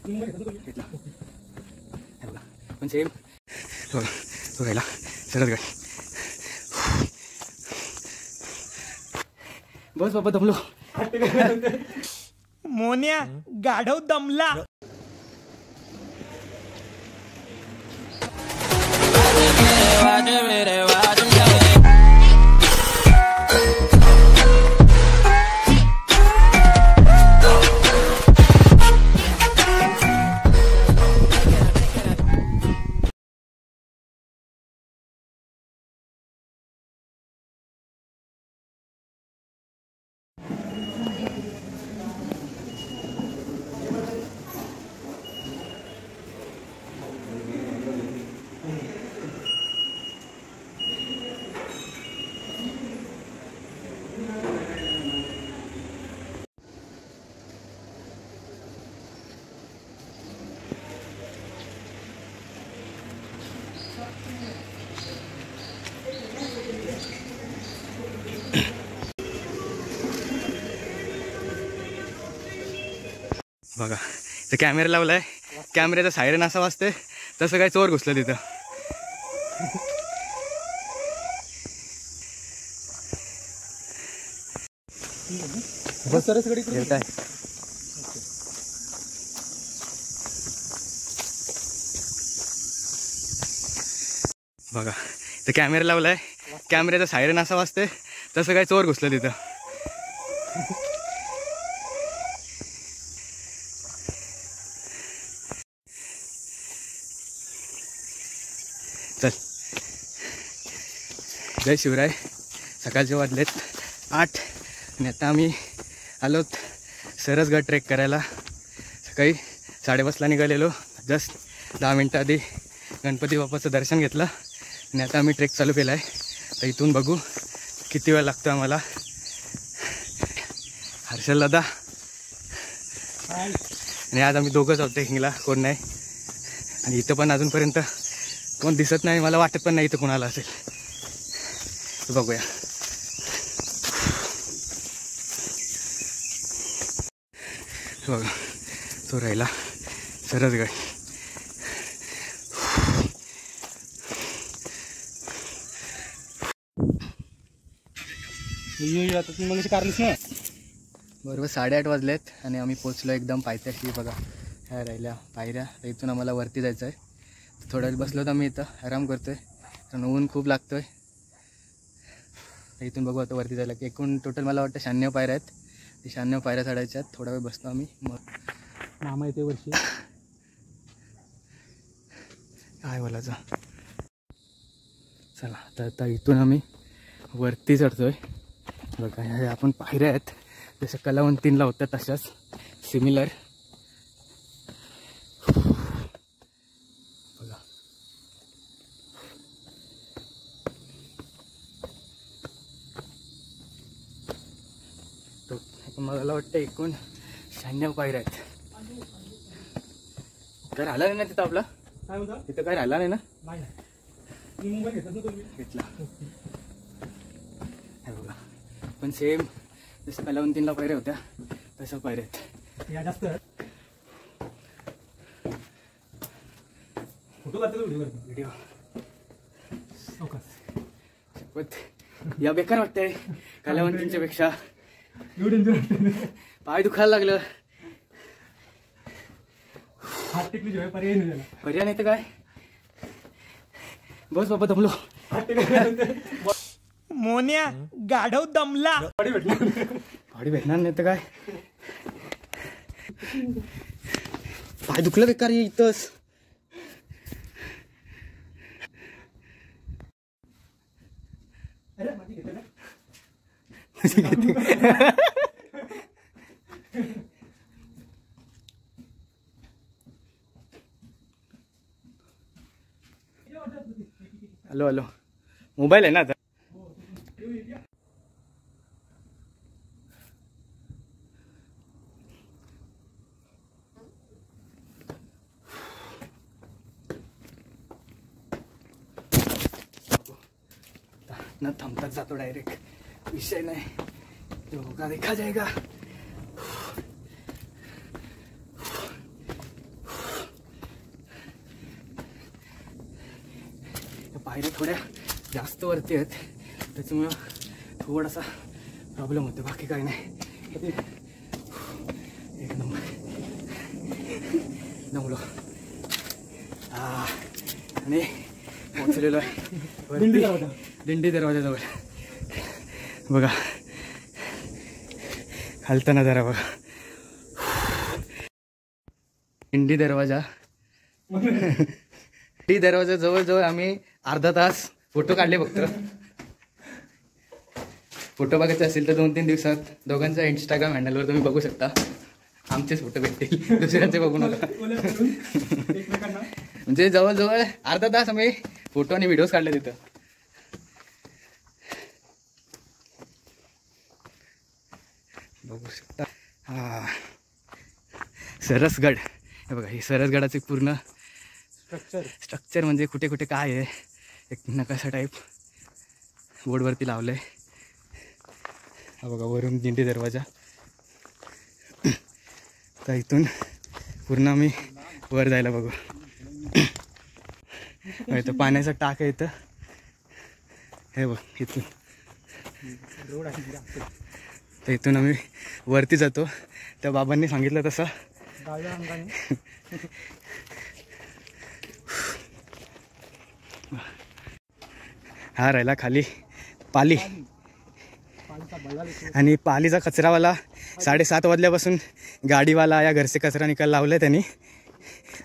घेतला पण सेम तो घ्यायला सरळ गाडी. बस बाबा दमलो. मोन्या गाढव दमला. बघा इथं कॅमेरा लावलाय. कॅमेऱ्याचा सायरन असा वाजतोय तसं काय चोर घुसलं तिथं. बस सरस गडी काय बघा इथं कॅमेरा लावलाय. कॅमेऱ्याचा सायरन असा वाजतोय तसं काय चोर घुसलं तिथं. चल जय शिवराय. सकाळचे वाजलेत 8 आणि आता आम्ही आलोत सरसगड ट्रेक करायला. सकाळी 5:30ला निघालेलो. जस्ट 10 मिनटं आधी गणपती बाप्पाचं दर्शन घेतलं आणि आता आम्ही ट्रेक चालू केला आहे. तर इथून बघू किती वेळ लागतो आम्हाला. हर्षल दादा आणि आज आम्ही दोघंच आहोत ट्रेकिंगला, कोण नाही. आणि इथं पण अजूनपर्यंत कोण दिसत नाही. मला वाटत पण नाही इथं कोणाला असेल. बघूया. बघा तो राहिला सरसगड. बरोबर 8:30 वाजलेत आणि आम्ही पोचलो एकदम पायथ्याशी. बघा ह्या राहिल्या पायऱ्या. तर इथून आम्हाला वरती जायचं आहे. थोड्या वेळ बसलो तर आम्ही इथं आराम करतोय कारण ऊन खूप लागतोय. इथून बघू आता वरती जायला. एकूण टोटल मला वाटतं 96 पायऱ्या आहेत. ते 96 पायऱ्या चढायच्या आहेत. थोडा वेळ बसतो आम्ही. मग मामा येते वर्षी काय बोलायचं. चला तर आता इथून आम्ही वरती चढतोय. बघा ह्या आपण पायऱ्या आहेत जसं कलावंतींला होत्या तशाच सिमिलर. बघा तो मला वाटतं एकूण 96 पायऱ्या आहेत. काय राहिला नाही ना तिथं आपला. तिथं काय राहिला नाही ना. घेतला हे बघा. पण सेम जसं कलावंतींला पायऱ्या होत्या तशा पायऱ्या आहेत. जास्त फोटो काढतो व्हिडिओ शपथ या बेकार वाटतंय कलावंतींच्या पेक्षा. पाय दुखायला लागलं. हात टेकली पर्याय नाही झाला. पर्याय नाही तर काय. बस बाबा दमलो. मोन्या गाढव दमला. गाडी भेटणार नाही तर काय. पाय दुखलं बेकार इथंच. हॅलो हॅलो मोबाईल आहे ना आता. न थमता जातो डायरेक्ट. विषय नहीं, जो होगा देखा जाएगा. पायऱ्या थोड्या जास्त वरती आहेत, त्याच्यामुळं थोडासा प्रॉब्लेम होतो, बाकी काही नाही. एक नंबर दमलो. आणि पोचलेलो आहे दिंडी दरवाजाजवळ. बघा खालता नजारा बघा. दिंडी दरवाजा दिंडी दरवाजा जवळजवळ आम्ही अर्धा तास फोटो काढले. फक्त फोटो बघायचे असेल तर 2-3 दिवसात दोघांच्या इंस्टाग्राम हँडलवर तुम्ही बघू शकता. आमचेच फोटो भेटतील, दुसऱ्यांचे बघू नका. म्हणजे जवळजवळ अर्धा तास आम्ही फोटो आणि व्हिडिओज काढले तिथं. बघू शकता. सरसगड हे बघा, ही सरसगडाचे पूर्ण स्ट्रक्चर म्हणजे कुठे कुठे काय आहे एक नकाशा टाईप बोर्डवरती लावलं आहे. हा बघा वरून दिंडी दरवाजा. तर इथून पूर्ण आम्ही वर जायला बघू. इथं पाण्याचा टाक आहे इथं, हे बघ इथून. तर इथून आम्ही वरती जातो, त्या बाबांनी सांगितलं तसं. हा राहिला खाली पाली, आणि पालीचा कचरावाला 7:30 वाजल्यापासून गाडीवाला या घरचे कचरा निकाल लावला आहे त्यांनी,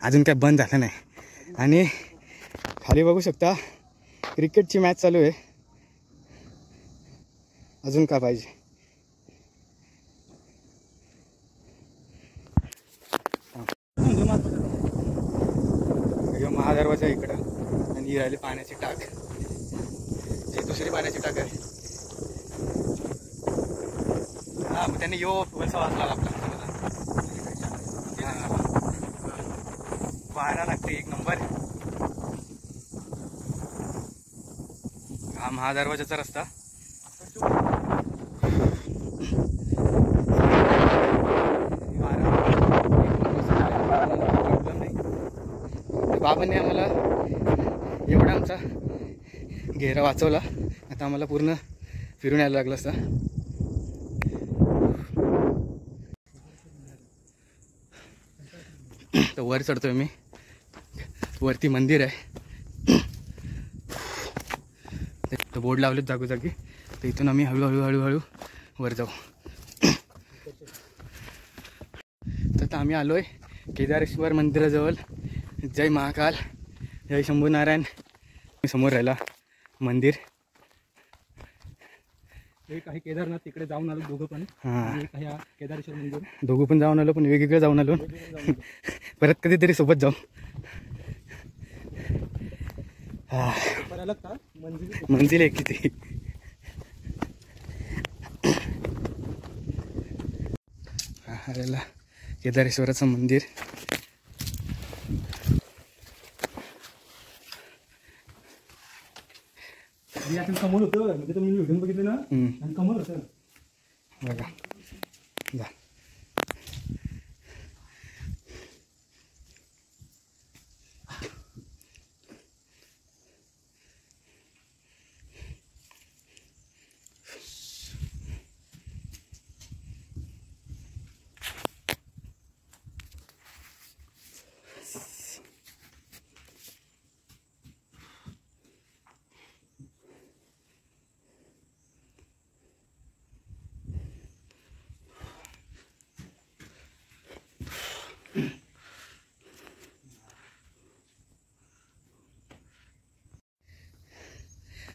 अजून काय बंद झालं नाही. आणि खाली बघू शकता क्रिकेटची मॅच चालू आहे. अजून का पाहिजे. महादरवाजा इकडं, आणि ही राहिली पाण्याची टाक. ही दुसरी पाण्याची टाक आहे. हा मग त्यांनी वरचा वाचला आपला. वारा लागते एक नंबर. हा महादरवाजाचा रस्ता. बाबांनी आम्हाला एवढा आमचा घेरा वाचवला. आता आम्हाला पूर्ण फिरून यायला लागलं असतं. तर वर चढतोय मी. वरती मंदिर आहे, तर बोर्ड लावलेत जागोजागी. तर इथून आम्ही हळूहळू हळूहळू वर जाऊ. तर आम्ही आलोय केदारेश्वर मंदिराजवळ. जय महाकाल, जय शंभूनारायण. समोर राहिला मंदिर. एक आहे केदारनाथ, तिकडे जाऊन आलो दोघं पण. एक आहे केदारेश्वर मंदिर, दोघं पण जाऊन आलो, पण वेगवेगळं जाऊन आलो. परत कधीतरी सोबत जाऊ. मंजिल आहे किती. हा केदारेश्वराचं मंदिर. कमल होतं म्हणजे तुम्ही व्हिडिओ बघितले ना, आणि कमल होतं बघा. जा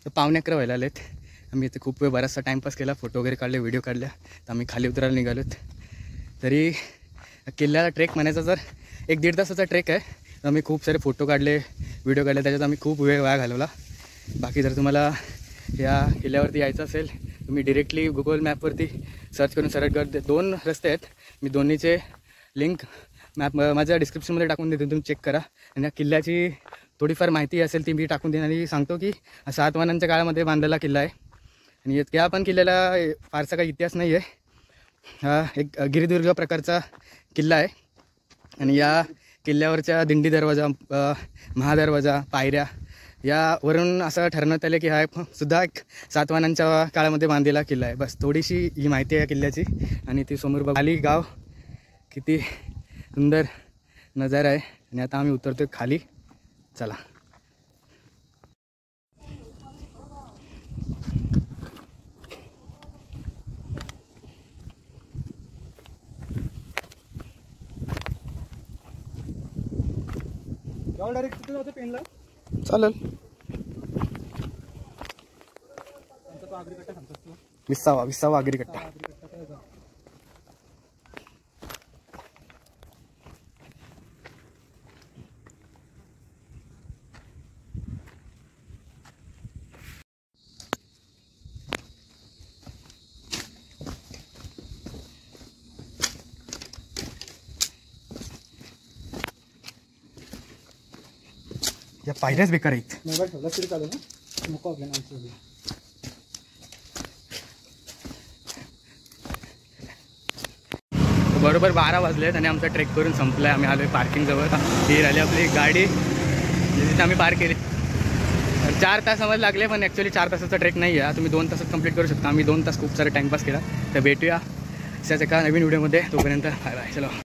तर 11:15 व्हायला आलेत. आम्ही इथे खूप वेळ बराचसा टाईमपास केला, फोटो वगैरे काढले, व्हिडिओ काढल्या. तर आम्ही खाली उतरायला निघालोत. तरी किल्ल्याला ट्रेक म्हणायचा जर 1-1.5 तासाचा ट्रेक आहे. आम्ही खूप सारे फोटो काढले, व्हिडिओ काढले, त्याच्यात आम्ही खूप वेळ वाया घालवला. बाकी जर तुम्हाला या किल्ल्यावरती यायचं असेल, तुम्ही डिरेक्टली गुगल मॅपवरती सर्च करून सरसगड 2 रस्ते आहेत. मी दोन्हीचे लिंक मॅप माझ्या डिस्क्रिप्शनमध्ये टाकून देतो, तुम्ही चेक करा. आणि या किल्ल्याची थोडीफार माहिती असेल ती मी टाकून देईन. आणि सांगतो की सातवाहनांच्या काळामध्ये बांधलेला किल्ला आहे. आणि त्या पण किल्ल्याला फारसा काही इतिहास नाही आहे. हा एक गिरिदुर्ग प्रकारचा किल्ला आहे. आणि या किल्ल्यावरच्या दिंडी दरवाजा, महादरवाजा, पायऱ्या यावरून असं ठरवण्यात आलं की हा सुद्धा एक सातवाहनांच्या काळामध्ये बांधलेला किल्ला आहे. बस थोडीशी ही माहिती आहे किल्ल्याची. आणि ती समोर बघ खाली गाव, किती सुंदर नजारा आहे. आणि आता आम्ही उतरतोय खाली. चला. डायरेक्ट तिथे जातो पेनला. चालेल. तो आगरी कट्टा सांगतोस तू. 20वा आगरी कट्टा. आगरी कट्टा काय जा. या पायऱ्याच बेकार आहेत. मोबाईल ठेवला तरी चालेल ना. नको आपल्याला आमचं. बरोबर 12 वाजलेत आणि आमचा ट्रेक करून संपला आहे. आम्ही आलो आहे पार्किंगजवळ. ही राहिली आपली गाडी, जिथे आम्ही पार्क केली. 4 तास आम्हाला लागले, पण ॲक्च्युली 4 तासाचा ट्रेक नाही आहे. तुम्ही 2 तासात कंप्लीट करू शकता. आम्ही 2 तास खूप सारा टाईमपास केला. तर भेटूया अशाच एका नवीन व्हिडिओमध्ये. तोपर्यंत बाय बाय. चलो.